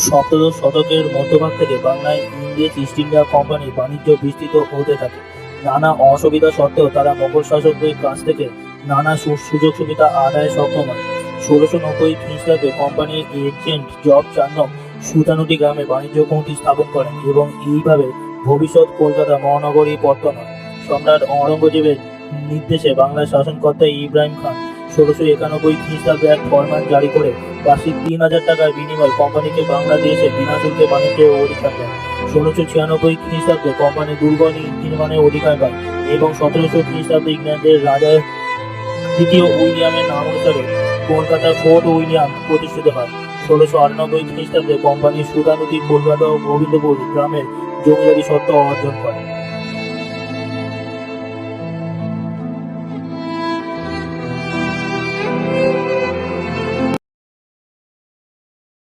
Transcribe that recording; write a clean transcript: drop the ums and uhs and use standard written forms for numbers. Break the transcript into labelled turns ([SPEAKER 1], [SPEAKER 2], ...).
[SPEAKER 1] সপ্তদশ শতকের মধ্যভাগ থেকে বাংলায় ইংরেজ ইস্ট ইন্ডিয়া কোম্পানির বাণিজ্য বিস্তৃত হতে থাকে। নানা অসুবিধা সত্ত্বেও তারা মোগল শাসকদের কাছ থেকে নানা সুযোগ সুবিধা আদায়ে সক্ষম হয়। ১৬৯০ খ্রিস্টাব্দে কোম্পানির এজেন্ট জব চান্নক সুতানুটি গ্রামে বাণিজ্য ঘাঁটি স্থাপন করেন এবং এইভাবে ভবিষ্যৎ কলকাতা মহানগরী পত্তন হয়। সম্রাট অরঙ্গজেবের নির্দেশে বাংলার শাসনকর্তা ইব্রাহিম খান ১৬৯১ খ্রিস্টাব্দে এক ফরমান জারি করে বার্ষিক ৩,০০০ টাকার বিনিময়ে কোম্পানিকে বাংলাদেশে বিনা শুল্কে বাণিজ্যের অধিকার দেয়। ১৬৯৬ খ্রিস্টাব্দে কোম্পানি দুর্গ নির্মাণের অধিকার পায় এবং ১৭০০ খ্রিস্টাব্দে ইংল্যান্ডের রাজা দ্বিতীয় উইলিয়ামের নাম অনুসারে কলকাতার ফোর্ট উইলিয়াম প্রতিষ্ঠিত হয়। ১৬৯৮ খ্রিস্টাব্দে কোম্পানির সুতানুটি কলকাতা ও গোবিন্দপুর গ্রামের জমিদারি সত্ত্ব অর্জন করে।